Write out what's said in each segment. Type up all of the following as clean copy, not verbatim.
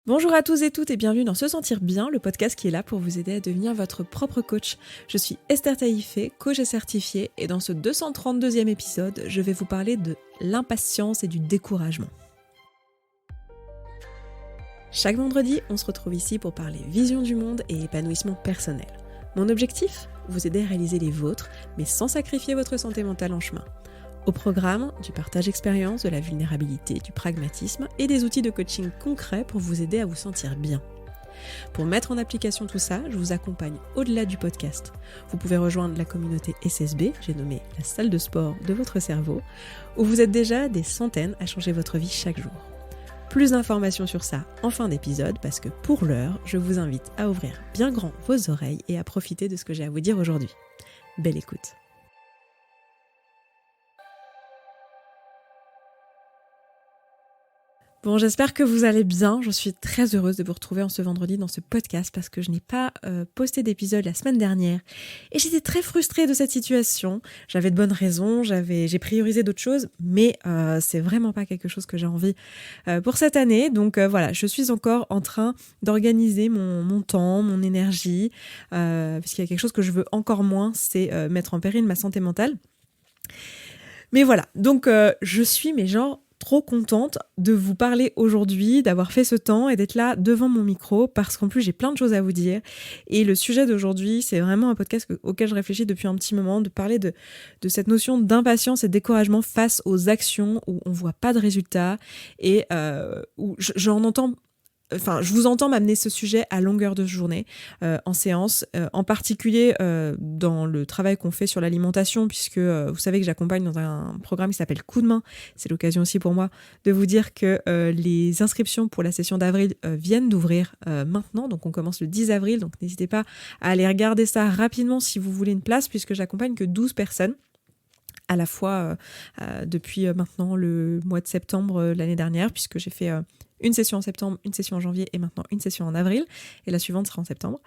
Bonjour à tous et toutes et bienvenue dans Se Sentir Bien, le podcast qui est là pour vous aider à devenir votre propre coach. Je suis Esther Taïfé, coach et certifiée, et dans ce 232e épisode, je vais vous parler de l'impatience et du découragement. Chaque vendredi, on se retrouve ici pour parler vision du monde et épanouissement personnel. Mon objectif ? Vous aider à réaliser les vôtres, mais sans sacrifier votre santé mentale en chemin. Au programme, du partage d'expérience, de la vulnérabilité, du pragmatisme et des outils de coaching concrets pour vous aider à vous sentir bien. Pour mettre en application tout ça, je vous accompagne au-delà du podcast. Vous pouvez rejoindre la communauté SSB, j'ai nommé la salle de sport de votre cerveau, où vous êtes déjà des centaines à changer votre vie chaque jour. Plus d'informations sur ça en fin d'épisode parce que pour l'heure, je vous invite à ouvrir bien grand vos oreilles et à profiter de ce que j'ai à vous dire aujourd'hui. Belle écoute. Bon, j'espère que vous allez bien. Je suis très heureuse de vous retrouver en ce vendredi dans ce podcast parce que je n'ai pas posté d'épisode la semaine dernière et j'étais très frustrée de cette situation. J'avais de bonnes raisons, j'ai priorisé d'autres choses, mais c'est vraiment pas quelque chose que j'ai envie pour cette année. Donc voilà, je suis encore en train d'organiser mon temps, mon énergie, puisqu'il y a quelque chose que je veux encore moins, c'est mettre en péril ma santé mentale. Mais voilà, donc je suis trop contente de vous parler aujourd'hui, d'avoir fait ce temps et d'être là devant mon micro parce qu'en plus j'ai plein de choses à vous dire. Et le sujet d'aujourd'hui, c'est vraiment un podcast auquel je réfléchis depuis un petit moment, de parler de cette notion d'impatience et de découragement face aux actions où on voit pas de résultats et où je vous entends m'amener ce sujet à longueur de journée en séance, en particulier dans le travail qu'on fait sur l'alimentation, puisque vous savez que j'accompagne dans un programme qui s'appelle Coup de main. C'est l'occasion aussi pour moi de vous dire que les inscriptions pour la session d'avril viennent d'ouvrir maintenant, donc on commence le 10 avril, donc n'hésitez pas à aller regarder ça rapidement si vous voulez une place, puisque j'accompagne que 12 personnes. À la fois depuis maintenant le mois de septembre l'année dernière, puisque j'ai fait une session en septembre, une session en janvier et maintenant une session en avril. Et la suivante sera en septembre.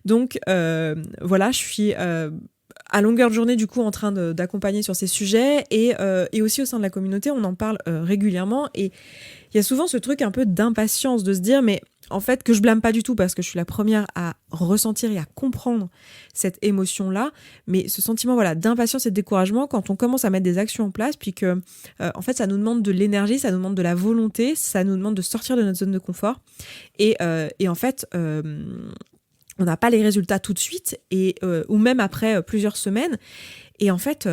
Donc voilà, je suis à longueur de journée du coup en train d'accompagner sur ces sujets et aussi au sein de la communauté, on en parle régulièrement. Et il y a souvent ce truc un peu d'impatience de se dire mais en fait que je blâme pas du tout parce que je suis la première à ressentir et à comprendre cette émotion-là, mais ce sentiment d'impatience et de découragement quand on commence à mettre des actions en place, puis que en fait ça nous demande de l'énergie, ça nous demande de la volonté, ça nous demande de sortir de notre zone de confort et en fait on n'a pas les résultats tout de suite et ou même après plusieurs semaines. Et en fait,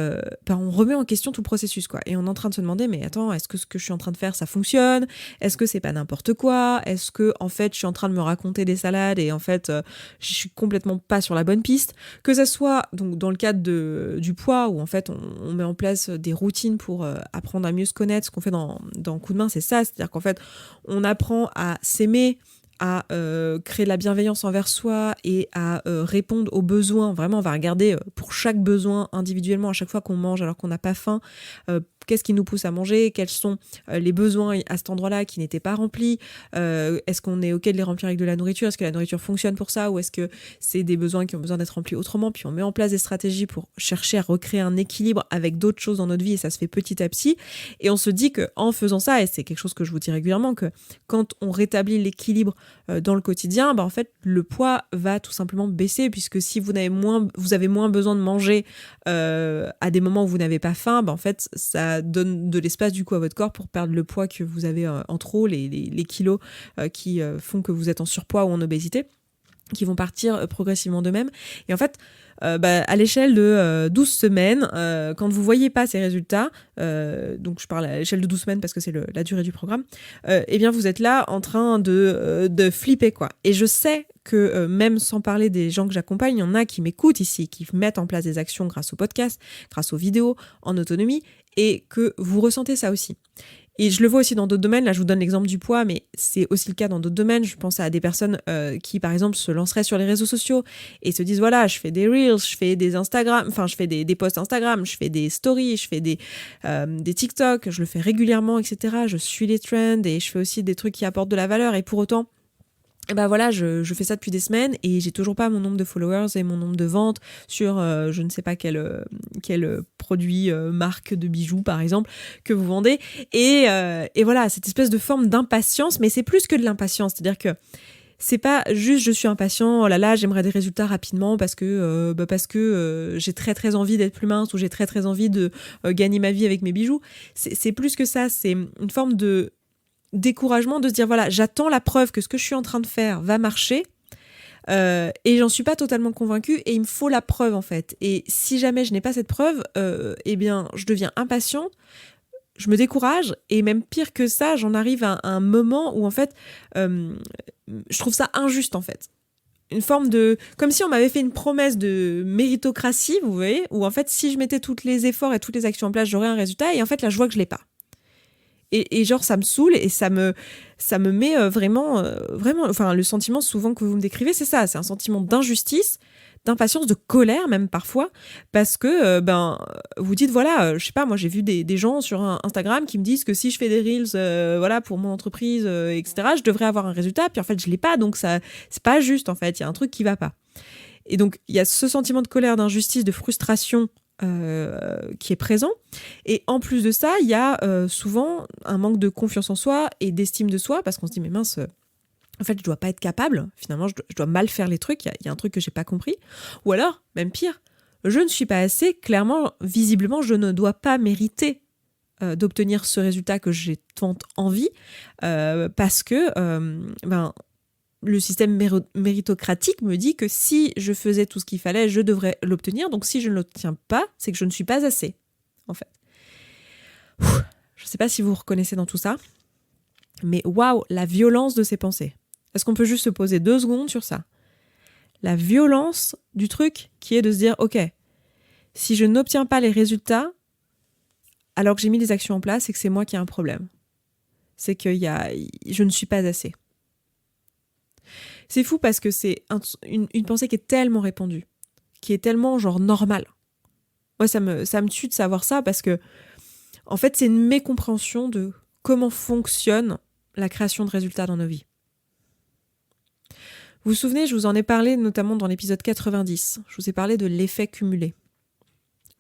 on remet en question tout le processus, quoi. Et on est en train de se demander, mais attends, est-ce que ce que je suis en train de faire, ça fonctionne ? Est-ce que c'est pas n'importe quoi ? Est-ce que, en fait, je suis en train de me raconter des salades et en fait, je suis complètement pas sur la bonne piste ? Que ça soit donc dans le cadre du poids, où en fait, on met en place des routines pour apprendre à mieux se connaître. Ce qu'on fait dans Coup de main, c'est ça. C'est-à-dire qu'en fait, on apprend à s'aimer, à créer de la bienveillance envers soi et à répondre aux besoins. Vraiment, on va regarder pour chaque besoin individuellement à chaque fois qu'on mange alors qu'on n'a pas faim. Qu'est-ce qui nous pousse à manger ? Quels sont les besoins à cet endroit-là qui n'étaient pas remplis ? Est-ce qu'on est OK de les remplir avec de la nourriture ? Est-ce que la nourriture fonctionne pour ça ? Ou est-ce que c'est des besoins qui ont besoin d'être remplis autrement ? Puis on met en place des stratégies pour chercher à recréer un équilibre avec d'autres choses dans notre vie et ça se fait petit à petit. Et on se dit qu'en faisant ça, et c'est quelque chose que je vous dis régulièrement, que quand on rétablit l'équilibre dans le quotidien, en fait, le poids va tout simplement baisser puisque si vous avez moins besoin de manger à des moments où vous n'avez pas faim, en fait, ça donne de l'espace du coup à votre corps pour perdre le poids que vous avez en trop, les kilos qui font que vous êtes en surpoids ou en obésité, qui vont partir progressivement d'eux-mêmes. Et en fait, à l'échelle de 12 semaines, quand vous voyez pas ces résultats, donc je parle à l'échelle de 12 semaines parce que c'est la durée du programme, eh bien vous êtes là en train de flipper, quoi. Et je sais que même sans parler des gens que j'accompagne, il y en a qui m'écoutent ici, qui mettent en place des actions grâce au podcast, grâce aux vidéos, en autonomie, et que vous ressentez ça aussi. Et je le vois aussi dans d'autres domaines. Là, je vous donne l'exemple du poids, mais c'est aussi le cas dans d'autres domaines. Je pense à des personnes qui, par exemple, se lanceraient sur les réseaux sociaux et se disent, voilà, je fais des Reels, je fais des Instagram, enfin, je fais des posts Instagram, je fais des stories, je fais des TikTok, je le fais régulièrement, etc. Je suis les trends et je fais aussi des trucs qui apportent de la valeur. Et pour autant, Et bah voilà, je fais ça depuis des semaines et j'ai toujours pas mon nombre de followers et mon nombre de ventes sur je ne sais pas quel produit, marque de bijoux par exemple, que vous vendez. Et voilà, cette espèce de forme d'impatience, mais c'est plus que de l'impatience. C'est-à-dire que c'est pas juste je suis impatient, oh là là, j'aimerais des résultats rapidement parce que j'ai très très envie d'être plus mince ou j'ai très très envie de gagner ma vie avec mes bijoux. C'est plus que ça, c'est une forme de découragement de se dire voilà, j'attends la preuve que ce que je suis en train de faire va marcher et j'en suis pas totalement convaincue et il me faut la preuve en fait. Et si jamais je n'ai pas cette preuve, eh bien je deviens impatiente, je me décourage et même pire que ça, j'en arrive à un moment où en fait je trouve ça injuste en fait. Une forme de... Comme si on m'avait fait une promesse de méritocratie, vous voyez, où en fait si je mettais tous les efforts et toutes les actions en place, j'aurais un résultat et en fait là je vois que je l'ai pas. Et genre, ça me saoule et ça me met vraiment, enfin, le sentiment souvent que vous me décrivez, c'est ça, c'est un sentiment d'injustice, d'impatience, de colère même parfois, parce que, vous dites, voilà, je sais pas, moi j'ai vu des gens sur Instagram qui me disent que si je fais des reels, voilà, pour mon entreprise, etc., je devrais avoir un résultat, puis en fait, je l'ai pas, donc ça, c'est pas juste, en fait, il y a un truc qui va pas. Et donc, il y a ce sentiment de colère, d'injustice, de frustration qui est présent. Et en plus de ça, il y a souvent un manque de confiance en soi et d'estime de soi, parce qu'on se dit, mais mince, en fait, je dois pas être capable. Finalement, je dois mal faire les trucs. Il y a un truc que j'ai pas compris. Ou alors, même pire, je ne suis pas assez. Clairement, visiblement, je ne dois pas mériter d'obtenir ce résultat que j'ai tant envie, parce que le système méritocratique me dit que si je faisais tout ce qu'il fallait, je devrais l'obtenir. Donc si je ne l'obtiens pas, c'est que je ne suis pas assez, en fait. Je ne sais pas si vous vous reconnaissez dans tout ça, mais waouh, la violence de ces pensées. Est-ce qu'on peut juste se poser 2 secondes sur ça ? La violence du truc qui est de se dire, ok, si je n'obtiens pas les résultats, alors que j'ai mis des actions en place, c'est que c'est moi qui ai un problème. C'est que je ne suis pas assez. C'est fou parce que c'est une pensée qui est tellement répandue, qui est tellement genre normale. Moi, ça me tue de savoir ça parce que, en fait, c'est une mécompréhension de comment fonctionne la création de résultats dans nos vies. Vous vous souvenez, je vous en ai parlé notamment dans l'épisode 90. Je vous ai parlé de l'effet cumulé.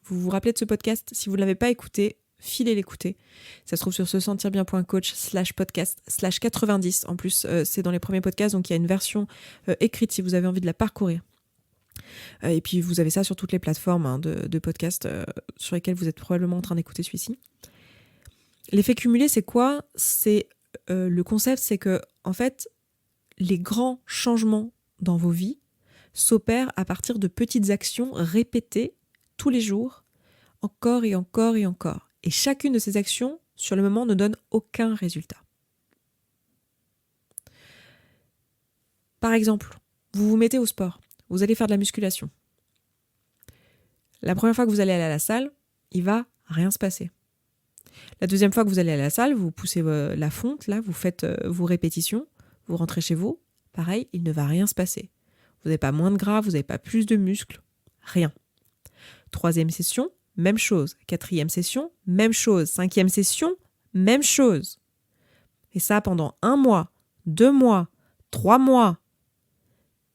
Vous vous rappelez de ce podcast ? Si vous ne l'avez pas écouté, filez l'écouter. Ça se trouve sur sesentirbien.coach/podcast/90. En plus, c'est dans les premiers podcasts, donc il y a une version écrite si vous avez envie de la parcourir. Et puis, vous avez ça sur toutes les plateformes de podcasts sur lesquelles vous êtes probablement en train d'écouter celui-ci. L'effet cumulé, c'est quoi ? C'est le concept, c'est que, en fait, les grands changements dans vos vies s'opèrent à partir de petites actions répétées tous les jours, encore et encore et encore. Et chacune de ces actions, sur le moment, ne donne aucun résultat. Par exemple, vous vous mettez au sport, vous allez faire de la musculation. La première fois que vous allez aller à la salle, il va rien se passer. La deuxième fois que vous allez à la salle, vous poussez la fonte, là, vous faites vos répétitions, vous rentrez chez vous, pareil, il ne va rien se passer. Vous n'avez pas moins de gras, vous n'avez pas plus de muscles, rien. Troisième session, même chose. Quatrième session, même chose. Cinquième session, même chose. Et ça pendant 1 mois, 2 mois, 3 mois,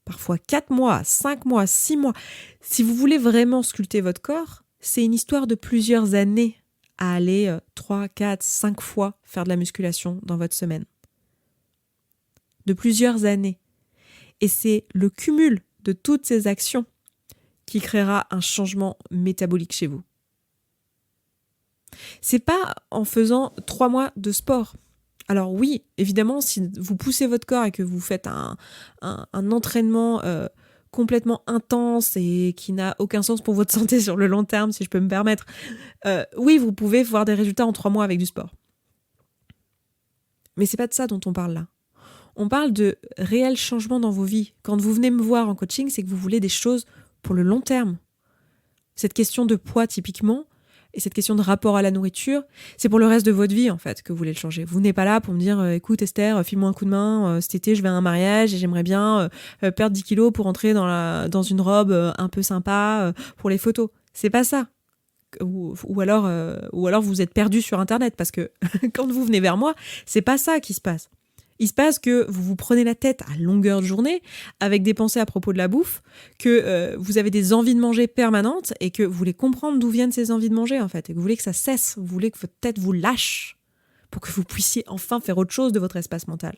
parfois 4 mois, 5 mois, 6 mois. Si vous voulez vraiment sculpter votre corps, c'est une histoire de plusieurs années à aller 3, 4, 5 fois faire de la musculation dans votre semaine. De plusieurs années. Et c'est le cumul de toutes ces actions qui créera un changement métabolique chez vous. C'est pas en faisant 3 mois de sport. Alors oui, évidemment, si vous poussez votre corps et que vous faites un entraînement complètement intense et qui n'a aucun sens pour votre santé sur le long terme, si je peux me permettre, oui, vous pouvez voir des résultats en 3 mois avec du sport. Mais c'est pas de ça dont on parle là. On parle de réels changements dans vos vies. Quand vous venez me voir en coaching, c'est que vous voulez des choses pour le long terme. Cette question de poids typiquement, et cette question de rapport à la nourriture, c'est pour le reste de votre vie en fait que vous voulez le changer. Vous n'êtes pas là pour me dire écoute Esther, file-moi un coup de main, cet été je vais à un mariage et j'aimerais bien perdre 10 kilos pour entrer dans une robe un peu sympa pour les photos. C'est pas ça. Ou alors vous êtes perdu sur internet parce que quand vous venez vers moi, c'est pas ça qui se passe. Il se passe que vous vous prenez la tête à longueur de journée avec des pensées à propos de la bouffe, que vous avez des envies de manger permanentes et que vous voulez comprendre d'où viennent ces envies de manger en fait, et que vous voulez que ça cesse, vous voulez que votre tête vous lâche pour que vous puissiez enfin faire autre chose de votre espace mental.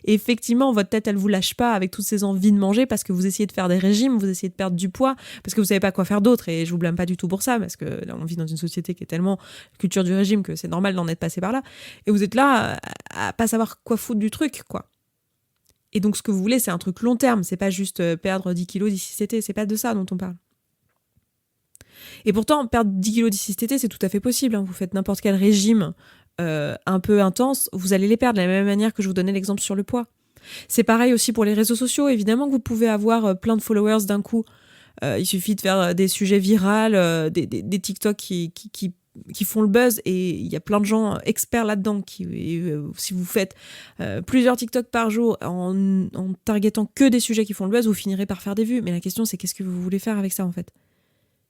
Et effectivement, votre tête, elle vous lâche pas avec toutes ces envies de manger parce que vous essayez de faire des régimes, vous essayez de perdre du poids, parce que vous savez pas quoi faire d'autre. Et je vous blâme pas du tout pour ça, parce que là, on vit dans une société qui est tellement culture du régime que c'est normal d'en être passé par là. Et vous êtes là à pas savoir quoi foutre du truc, quoi. Et donc, ce que vous voulez, c'est un truc long terme. C'est pas juste perdre 10 kilos d'ici cet été. C'est pas de ça dont on parle. Et pourtant, perdre 10 kilos d'ici cet été, c'est tout à fait possible. Vous faites n'importe quel régime un peu intense, vous allez les perdre de la même manière que je vous donnais l'exemple sur le poids. C'est pareil aussi pour les réseaux sociaux. Évidemment que vous pouvez avoir plein de followers d'un coup. Il suffit de faire des sujets virals, des TikTok qui font le buzz, et il y a plein de gens experts là-dedans. Si vous faites plusieurs TikTok par jour en targetant que des sujets qui font le buzz, vous finirez par faire des vues. Mais la question, c'est qu'est-ce que vous voulez faire avec ça en fait ?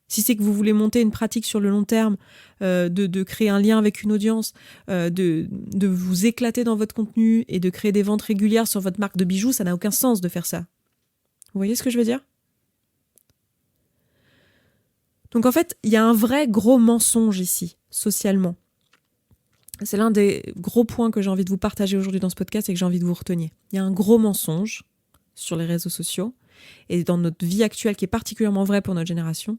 Si c'est que vous voulez monter une pratique sur le long terme, de créer un lien avec une audience, de vous éclater dans votre contenu et de créer des ventes régulières sur votre marque de bijoux, ça n'a aucun sens de faire ça. Vous voyez ce que je veux dire ? Donc en fait, il y a un vrai gros mensonge ici, socialement. C'est l'un des gros points que j'ai envie de vous partager aujourd'hui dans ce podcast et que j'ai envie de vous retenir. Il y a un gros mensonge sur les réseaux sociaux et dans notre vie actuelle qui est particulièrement vrai pour notre génération,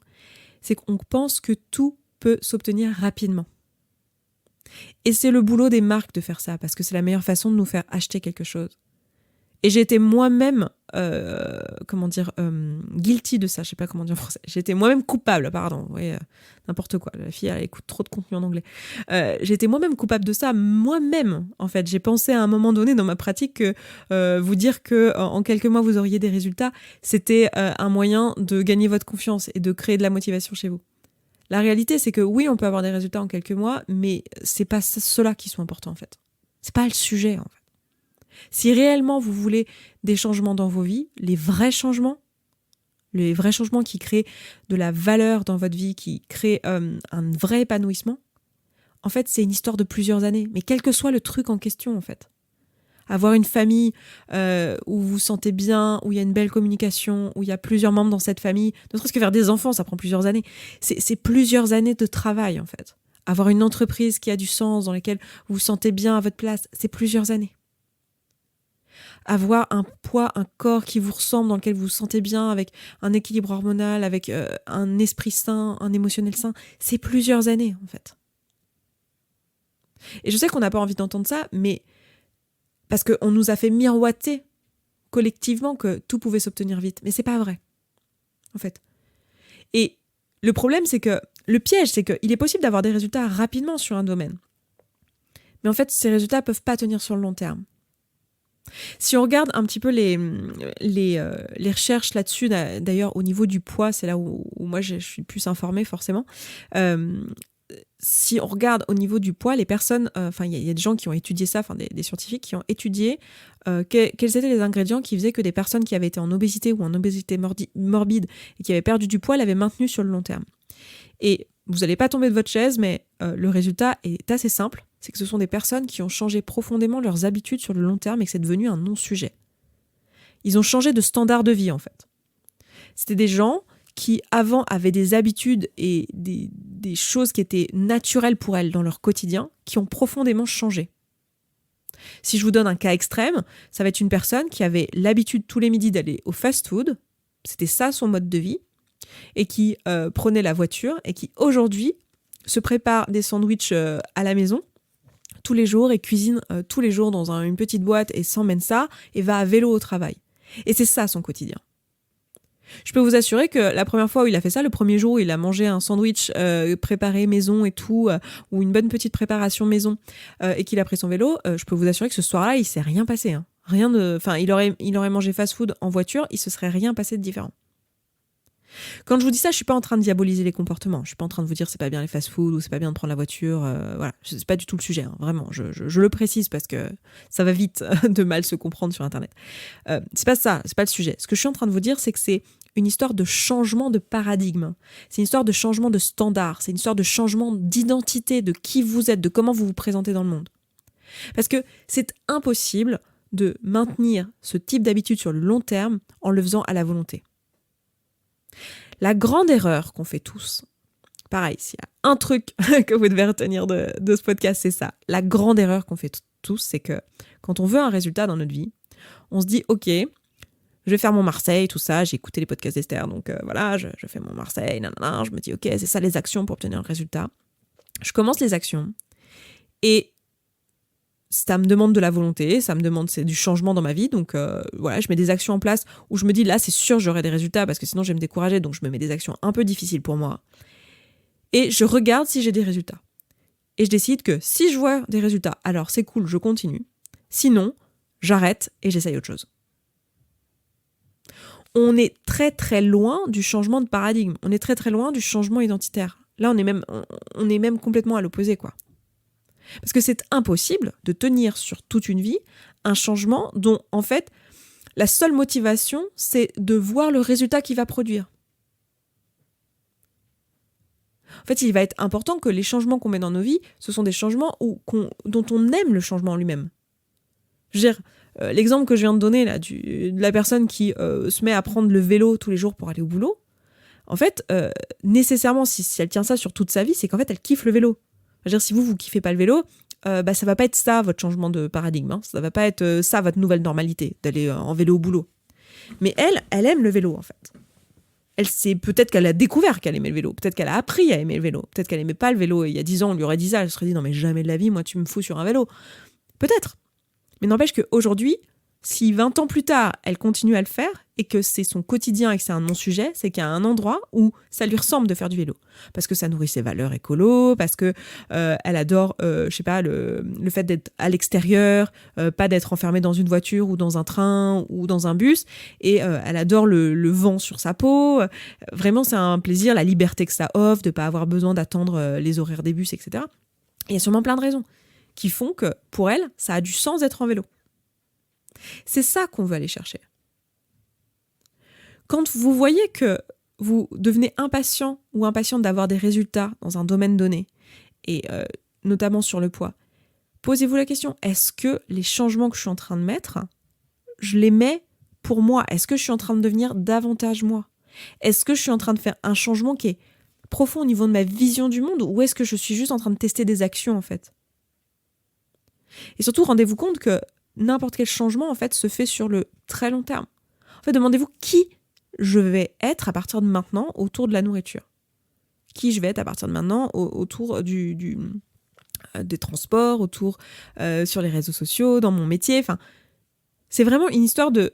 c'est qu'on pense que tout peut s'obtenir rapidement. Et c'est le boulot des marques de faire ça, parce que c'est la meilleure façon de nous faire acheter quelque chose. Et j'ai été moi-même, guilty de ça, je sais pas comment dire en français. J'ai été moi-même coupable, pardon, oui, n'importe quoi, la fille elle écoute trop de contenu en anglais. J'ai été moi-même coupable de ça, moi-même, en fait. J'ai pensé à un moment donné dans ma pratique que vous dire que en quelques mois vous auriez des résultats, c'était un moyen de gagner votre confiance et de créer de la motivation chez vous. La réalité, c'est que oui, on peut avoir des résultats en quelques mois, mais c'est pas ceux-là qui sont importants, en fait. C'est pas le sujet, en fait. Si réellement vous voulez des changements dans vos vies, les vrais changements qui créent de la valeur dans votre vie, qui créent un vrai épanouissement, en fait, c'est une histoire de plusieurs années. Mais quel que soit le truc en question, en fait. Avoir une famille où vous vous sentez bien, où il y a une belle communication, où il y a plusieurs membres dans cette famille, ne serait-ce que faire des enfants, ça prend plusieurs années. C'est plusieurs années de travail, en fait. Avoir une entreprise qui a du sens, dans laquelle vous vous sentez bien à votre place, c'est plusieurs années. Avoir un poids, un corps qui vous ressemble, dans lequel vous vous sentez bien, avec un équilibre hormonal, avec un esprit sain, un émotionnel sain, c'est plusieurs années, en fait. Et je sais qu'on n'a pas envie d'entendre ça, mais parce qu'on nous a fait miroiter collectivement que tout pouvait s'obtenir vite. Mais c'est pas vrai, en fait. Et le problème, c'est que le piège, c'est qu'il est possible d'avoir des résultats rapidement sur un domaine. Mais en fait, ces résultats ne peuvent pas tenir sur le long terme. Si on regarde un petit peu les recherches là-dessus, d'ailleurs au niveau du poids, c'est là où moi je suis plus informée forcément. Si on regarde au niveau du poids, les personnes, il y a des gens qui ont étudié ça, des scientifiques qui ont étudié quels étaient les ingrédients qui faisaient que des personnes qui avaient été en obésité ou en obésité morbide et qui avaient perdu du poids l'avaient maintenu sur le long terme. Et vous n'allez pas tomber de votre chaise, mais le résultat est assez simple. C'est que ce sont des personnes qui ont changé profondément leurs habitudes sur le long terme et que c'est devenu un non-sujet. Ils ont changé de standard de vie, en fait. C'était des gens qui, avant, avaient des habitudes et des choses qui étaient naturelles pour elles dans leur quotidien, qui ont profondément changé. Si je vous donne un cas extrême, ça va être une personne qui avait l'habitude tous les midis d'aller au fast-food, c'était ça son mode de vie, et qui prenait la voiture et qui, aujourd'hui, se prépare des sandwichs à la maison, tous les jours et cuisine tous les jours dans une petite boîte et s'emmène ça et va à vélo au travail. Et c'est ça son quotidien. Je peux vous assurer que la première fois où il a fait ça, le premier jour où il a mangé un sandwich préparé maison et tout, ou une bonne petite préparation maison, et qu'il a pris son vélo, je peux vous assurer que ce soir-là, il s'est rien passé. Hein. Il aurait mangé fast-food en voiture, il se serait rien passé de différent. Quand je vous dis ça, je suis pas en train de diaboliser les comportements. Je suis pas en train de vous dire c'est pas bien les fast-food ou c'est pas bien de prendre la voiture. Voilà, c'est pas du tout le sujet. Hein, vraiment, je le précise parce que ça va vite de mal se comprendre sur Internet. C'est pas ça, c'est pas le sujet. Ce que je suis en train de vous dire, c'est que c'est une histoire de changement de paradigme. C'est une histoire de changement de standard. C'est une histoire de changement d'identité, de qui vous êtes, de comment vous vous présentez dans le monde. Parce que c'est impossible de maintenir ce type d'habitude sur le long terme en le faisant à la volonté. La grande erreur qu'on fait tous, pareil, s'il y a un truc que vous devez retenir de ce podcast, c'est ça. La grande erreur qu'on fait tous, c'est que quand on veut un résultat dans notre vie, on se dit « Ok, je vais faire mon Marseille, tout ça, j'ai écouté les podcasts d'Esther, donc voilà, je fais mon Marseille, nanana, je me dis « Ok, c'est ça les actions pour obtenir un résultat. » Je commence les actions et ça me demande de la volonté, c'est du changement dans ma vie, donc voilà, je mets des actions en place où je me dis « Là, c'est sûr, j'aurai des résultats parce que sinon je vais me décourager, donc je me mets des actions un peu difficiles pour moi. » Et je regarde si j'ai des résultats. Et je décide que si je vois des résultats, alors c'est cool, je continue. Sinon, j'arrête et j'essaye autre chose. On est très très loin du changement de paradigme. On est très très loin du changement identitaire. Là, on est même complètement à l'opposé, quoi. Parce que c'est impossible de tenir sur toute une vie un changement dont, en fait, la seule motivation, c'est de voir le résultat qu'il va produire. En fait, il va être important que les changements qu'on met dans nos vies, ce sont des changements dont on aime le changement en lui-même. Je veux dire, l'exemple que je viens de donner là, de la personne qui se met à prendre le vélo tous les jours pour aller au boulot, en fait, nécessairement, si elle tient ça sur toute sa vie, c'est qu'en fait, elle kiffe le vélo. Je veux dire, si vous kiffez pas le vélo, ça va pas être ça, votre changement de paradigme. Hein. Ça va pas être ça, votre nouvelle normalité, d'aller en vélo au boulot. Mais elle aime le vélo, en fait. Peut-être qu'elle a découvert qu'elle aimait le vélo, peut-être qu'elle a appris à aimer le vélo, peut-être qu'elle aimait pas le vélo et il y a 10 ans on lui aurait dit ça, elle se serait dit non mais jamais de la vie, moi tu me fous sur un vélo. Peut-être. Mais n'empêche qu'aujourd'hui, si 20 ans plus tard, elle continue à le faire et que c'est son quotidien et que c'est un non-sujet, c'est qu'il y a un endroit où ça lui ressemble de faire du vélo. Parce que ça nourrit ses valeurs écolo, parce que elle adore, je sais pas, le fait d'être à l'extérieur, pas d'être enfermée dans une voiture ou dans un train ou dans un bus. Et elle adore le vent sur sa peau. Vraiment, c'est un plaisir, la liberté que ça offre, de pas avoir besoin d'attendre les horaires des bus, etc. Et il y a sûrement plein de raisons qui font que, pour elle, ça a du sens d'être en vélo. C'est ça qu'on veut aller chercher. Quand vous voyez que vous devenez impatient ou impatiente d'avoir des résultats dans un domaine donné, et notamment sur le poids, posez-vous la question, est-ce que les changements que je suis en train de mettre, je les mets pour moi? Est-ce que je suis en train de devenir davantage moi? Est-ce que je suis en train de faire un changement qui est profond au niveau de ma vision du monde, ou est-ce que je suis juste en train de tester des actions en fait? Et surtout, rendez-vous compte que n'importe quel changement, en fait, se fait sur le très long terme. En fait, demandez-vous qui je vais être à partir de maintenant autour de la nourriture. Qui je vais être à partir de maintenant autour des transports, autour sur les réseaux sociaux, dans mon métier. Enfin, c'est vraiment une histoire de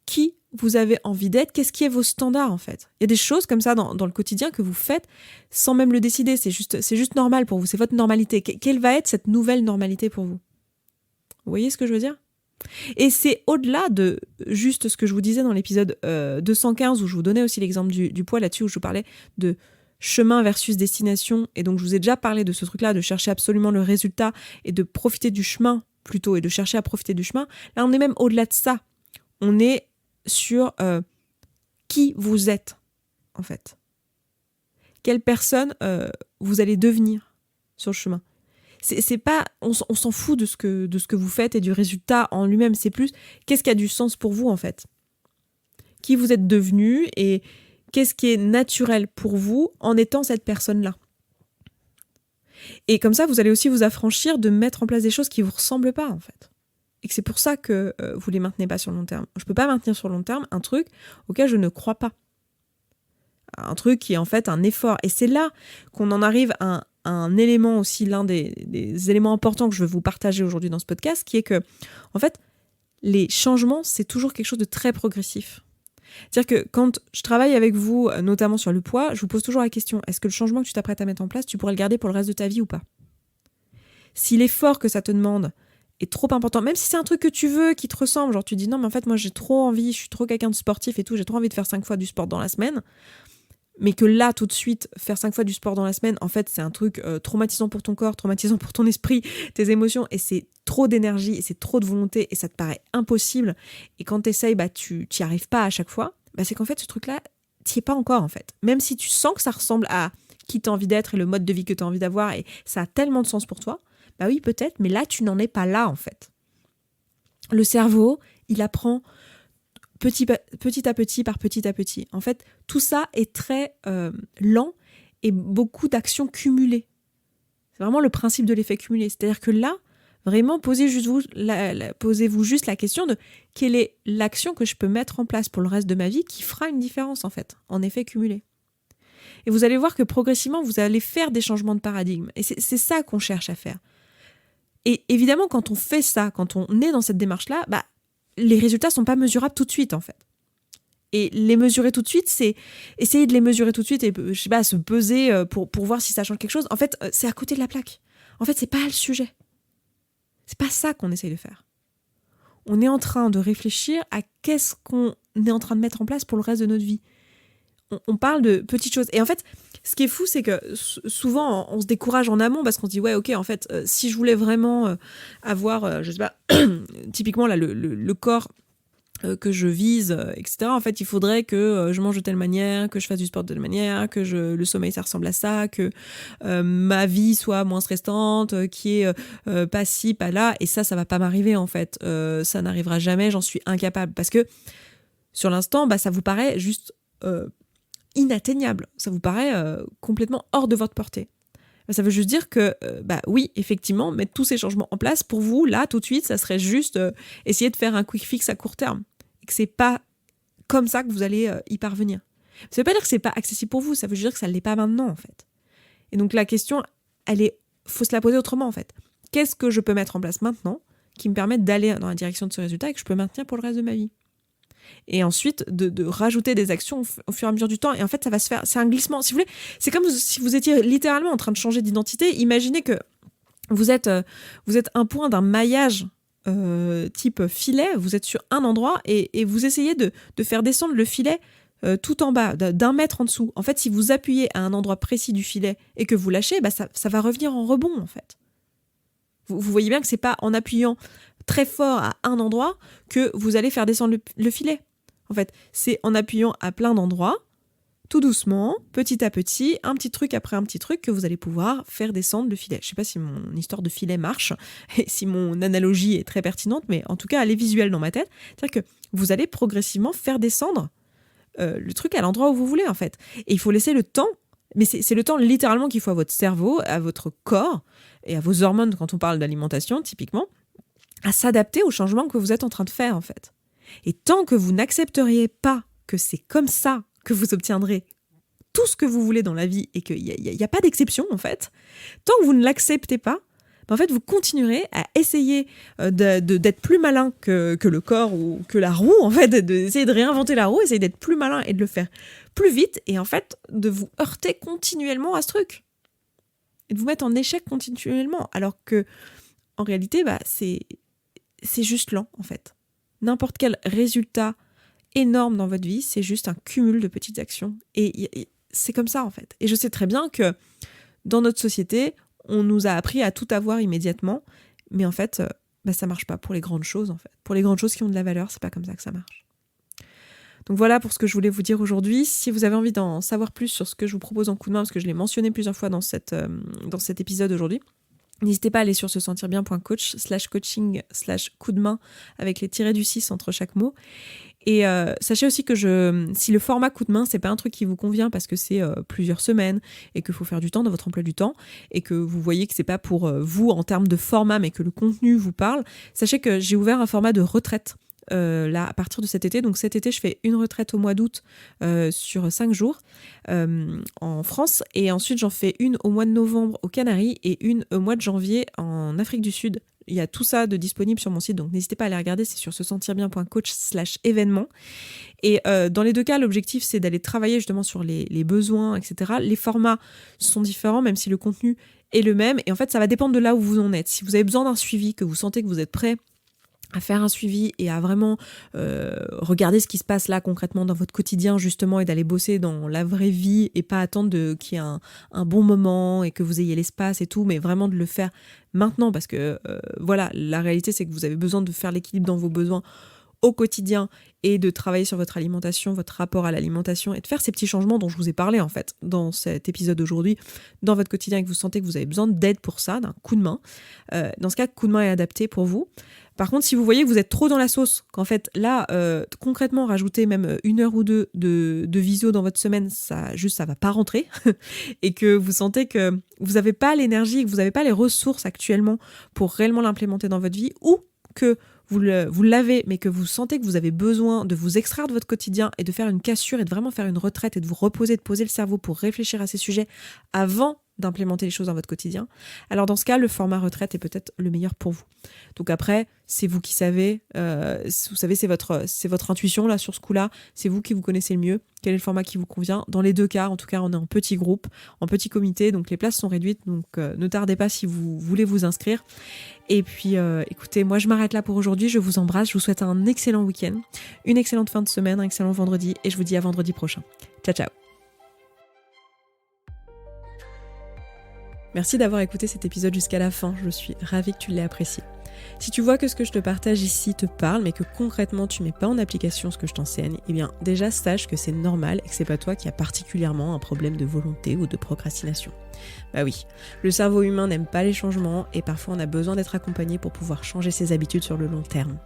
qui vous avez envie d'être, qu'est-ce qui est vos standards, en fait. Il y a des choses comme ça dans le quotidien que vous faites sans même le décider. C'est juste normal pour vous, c'est votre normalité. Quelle va être cette nouvelle normalité pour vous? Vous voyez ce que je veux dire? Et c'est au-delà de juste ce que je vous disais dans l'épisode 215 où je vous donnais aussi l'exemple du poids là-dessus, où je vous parlais de chemin versus destination. Et donc, je vous ai déjà parlé de ce truc-là, de chercher absolument le résultat et de profiter du chemin plutôt, et de chercher à profiter du chemin. Là, on est même au-delà de ça. On est sur qui vous êtes, en fait. Quelle personne vous allez devenir sur le chemin. C'est pas, on s'en fout de ce que vous faites et du résultat en lui-même. C'est plus, qu'est-ce qui a du sens pour vous, en fait? Qui vous êtes devenu et qu'est-ce qui est naturel pour vous en étant cette personne-là? Et comme ça, vous allez aussi vous affranchir de mettre en place des choses qui ne vous ressemblent pas, en fait. Et que c'est pour ça que vous ne les maintenez pas sur le long terme. Je ne peux pas maintenir sur le long terme un truc auquel je ne crois pas. Un truc qui est en fait un effort. Et c'est là qu'on en arrive à un élément aussi, l'un des éléments importants que je veux vous partager aujourd'hui dans ce podcast, qui est que, en fait, les changements, c'est toujours quelque chose de très progressif. C'est-à-dire que quand je travaille avec vous, notamment sur le poids, je vous pose toujours la question, est-ce que le changement que tu t'apprêtes à mettre en place, tu pourrais le garder pour le reste de ta vie ou pas? Si l'effort que ça te demande est trop important, même si c'est un truc que tu veux, qui te ressemble, genre tu dis non mais en fait moi j'ai trop envie, je suis trop quelqu'un de sportif et tout, j'ai trop envie de faire 5 fois du sport dans la semaine, mais que là, tout de suite, faire 5 fois du sport dans la semaine, en fait, c'est un truc traumatisant pour ton corps, traumatisant pour ton esprit, tes émotions, et c'est trop d'énergie, et c'est trop de volonté, et ça te paraît impossible. Et quand t'essayes, tu t'y arrives pas à chaque fois, c'est qu'en fait, ce truc-là, t'y es pas encore, en fait. Même si tu sens que ça ressemble à qui t'as envie d'être et le mode de vie que t'as envie d'avoir, et ça a tellement de sens pour toi, Bah oui, peut-être, mais là, tu n'en es pas là, en fait. Le cerveau, il apprend petit à petit, par petit à petit. En fait, tout ça est très lent et beaucoup d'actions cumulées. C'est vraiment le principe de l'effet cumulé. C'est-à-dire que là, vraiment, posez-vous juste la question de quelle est l'action que je peux mettre en place pour le reste de ma vie qui fera une différence, en fait, en effet cumulé. Et vous allez voir que progressivement, vous allez faire des changements de paradigme. Et c'est ça qu'on cherche à faire. Et évidemment, quand on fait ça, quand on est dans cette démarche-là, les résultats ne sont pas mesurables tout de suite, en fait. Et les mesurer tout de suite, c'est essayer de les mesurer tout de suite et, se peser pour voir si ça change quelque chose. En fait, c'est à côté de la plaque. En fait, c'est pas le sujet. C'est pas ça qu'on essaye de faire. On est en train de réfléchir à qu'est-ce qu'on est en train de mettre en place pour le reste de notre vie. On parle de petites choses. Et en fait, ce qui est fou, c'est que souvent, on se décourage en amont parce qu'on se dit, ouais, ok, en fait, si je voulais vraiment avoir, je sais pas, typiquement là, le corps que je vise, etc., en fait, il faudrait que je mange de telle manière, que je fasse du sport de telle manière, que le sommeil, ça ressemble à ça, que ma vie soit moins stressante, qui est pas ci, pas là. Et ça va pas m'arriver, en fait. Ça n'arrivera jamais, j'en suis incapable. Parce que, sur l'instant, ça vous paraît juste inatteignable. Ça vous paraît complètement hors de votre portée. Ça veut juste dire que, oui, effectivement, mettre tous ces changements en place, pour vous, là, tout de suite, ça serait juste essayer de faire un quick fix à court terme. Et que c'est pas comme ça que vous allez y parvenir. Ça veut pas dire que c'est pas accessible pour vous, ça veut juste dire que ça l'est pas maintenant, en fait. Et donc, la question, faut se la poser autrement, en fait. Qu'est-ce que je peux mettre en place maintenant qui me permette d'aller dans la direction de ce résultat et que je peux maintenir pour le reste de ma vie? Et ensuite de rajouter des actions au fur et à mesure du temps. Et en fait, ça va se faire, c'est un glissement. Si vous voulez, c'est comme si vous étiez littéralement en train de changer d'identité. Imaginez que vous êtes un point d'un maillage type filet, vous êtes sur un endroit et vous essayez de faire descendre le filet tout en bas, d'1 mètre en dessous. En fait, si vous appuyez à un endroit précis du filet et que vous lâchez, ça va revenir en rebond, en fait. Vous voyez bien que c'est pas en appuyant très fort à un endroit que vous allez faire descendre le filet. En fait, c'est en appuyant à plein d'endroits, tout doucement, petit à petit, un petit truc après un petit truc, que vous allez pouvoir faire descendre le filet. Je ne sais pas si mon histoire de filet marche et si mon analogie est très pertinente, mais en tout cas, elle est visuelle dans ma tête. C'est-à-dire que vous allez progressivement faire descendre le truc à l'endroit où vous voulez, en fait. Et il faut laisser le temps, mais c'est le temps littéralement qu'il faut à votre cerveau, à votre corps et à vos hormones quand on parle d'alimentation, typiquement, à s'adapter au changement que vous êtes en train de faire, en fait. Et tant que vous n'accepteriez pas que c'est comme ça que vous obtiendrez tout ce que vous voulez dans la vie et qu'il n'y a pas d'exception, en fait, tant que vous ne l'acceptez pas, en fait, vous continuerez à essayer d'être plus malin que le corps ou que la roue, en fait, d'essayer de réinventer la roue, essayer d'être plus malin et de le faire plus vite et en fait, de vous heurter continuellement à ce truc. Et de vous mettre en échec continuellement. Alors que, en réalité, c'est juste lent, en fait. N'importe quel résultat énorme dans votre vie, c'est juste un cumul de petites actions. Et c'est comme ça, en fait. Et je sais très bien que dans notre société, on nous a appris à tout avoir immédiatement, mais en fait, ça marche pas pour les grandes choses, en fait. Pour les grandes choses qui ont de la valeur, c'est pas comme ça que ça marche. Donc voilà pour ce que je voulais vous dire aujourd'hui. Si vous avez envie d'en savoir plus sur ce que je vous propose en coup de main, parce que je l'ai mentionné plusieurs fois dans cet épisode aujourd'hui, n'hésitez pas à aller sur sesentirbien.coach/coaching/coup de main avec les tirets du 6 entre chaque mot. Et sachez aussi que si le format coup de main, c'est pas un truc qui vous convient parce que c'est plusieurs semaines et qu'il faut faire du temps dans votre emploi du temps et que vous voyez que c'est pas pour vous en termes de format mais que le contenu vous parle, sachez que j'ai ouvert un format de retraite là à partir de cet été. Donc cet été, je fais une retraite au mois d'août sur 5 jours en France et ensuite j'en fais une au mois de novembre aux Canaries et une au mois de janvier en Afrique du Sud. Il y a tout ça de disponible sur mon site, donc n'hésitez pas à aller regarder, c'est sur sesentirbien.coach/événement. Et dans les deux cas, l'objectif, c'est d'aller travailler justement sur les besoins, etc. Les formats sont différents, même si le contenu est le même. Et en fait, ça va dépendre de là où vous en êtes. Si vous avez besoin d'un suivi, que vous sentez que vous êtes prêt à faire un suivi et à vraiment regarder ce qui se passe là concrètement dans votre quotidien justement et d'aller bosser dans la vraie vie et pas attendre qu'il y ait un bon moment et que vous ayez l'espace et tout, mais vraiment de le faire maintenant parce que voilà, la réalité c'est que vous avez besoin de faire l'équilibre dans vos besoins au quotidien et de travailler sur votre alimentation, votre rapport à l'alimentation et de faire ces petits changements dont je vous ai parlé en fait dans cet épisode d'aujourd'hui dans votre quotidien et que vous sentez que vous avez besoin d'aide pour ça, d'un coup de main, dans ce cas, coup de main est adapté pour vous. Par contre, si vous voyez que vous êtes trop dans la sauce, qu'en fait là, concrètement, rajouter même 1 heure ou 2 de visio dans votre semaine, ça va pas rentrer et que vous sentez que vous n'avez pas l'énergie, que vous n'avez pas les ressources actuellement pour réellement l'implémenter dans votre vie, ou que vous l'avez, mais que vous sentez que vous avez besoin de vous extraire de votre quotidien et de faire une cassure et de vraiment faire une retraite et de vous reposer, de poser le cerveau pour réfléchir à ces sujets avant d'implémenter les choses dans votre quotidien, alors dans ce cas, le format retraite est peut-être le meilleur pour vous. Donc après, c'est vous qui savez, vous savez, c'est votre intuition là sur ce coup-là, c'est vous qui vous connaissez le mieux, quel est le format qui vous convient. Dans les 2 cas, en tout cas, on est en petit groupe, en petit comité, donc les places sont réduites, donc ne tardez pas si vous voulez vous inscrire. Et puis, écoutez, moi je m'arrête là pour aujourd'hui, je vous embrasse, je vous souhaite un excellent week-end, une excellente fin de semaine, un excellent vendredi, et je vous dis à vendredi prochain. Ciao, ciao. Merci d'avoir écouté cet épisode jusqu'à la fin, je suis ravie que tu l'aies apprécié. Si tu vois que ce que je te partage ici te parle, mais que concrètement tu mets pas en application ce que je t'enseigne, eh bien déjà sache que c'est normal et que c'est pas toi qui as particulièrement un problème de volonté ou de procrastination. Bah oui, le cerveau humain n'aime pas les changements et parfois on a besoin d'être accompagné pour pouvoir changer ses habitudes sur le long terme.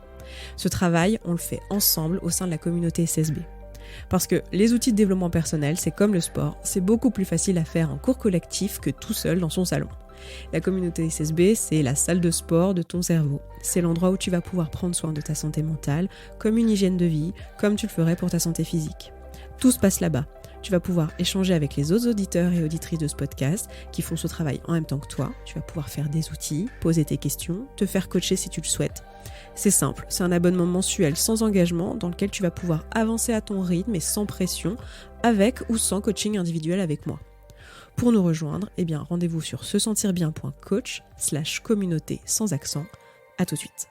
Ce travail, on le fait ensemble au sein de la communauté SSB. Parce que les outils de développement personnel, c'est comme le sport, c'est beaucoup plus facile à faire en cours collectif que tout seul dans son salon. La communauté SSB, c'est la salle de sport de ton cerveau. C'est l'endroit où tu vas pouvoir prendre soin de ta santé mentale, comme une hygiène de vie, comme tu le ferais pour ta santé physique. Tout se passe là-bas. Tu vas pouvoir échanger avec les autres auditeurs et auditrices de ce podcast qui font ce travail en même temps que toi. Tu vas pouvoir faire des outils, poser tes questions, te faire coacher si tu le souhaites. C'est simple, c'est un abonnement mensuel sans engagement dans lequel tu vas pouvoir avancer à ton rythme et sans pression, avec ou sans coaching individuel avec moi. Pour nous rejoindre, rendez-vous sur sesentirbien.coach/communauté sans accent. À tout de suite.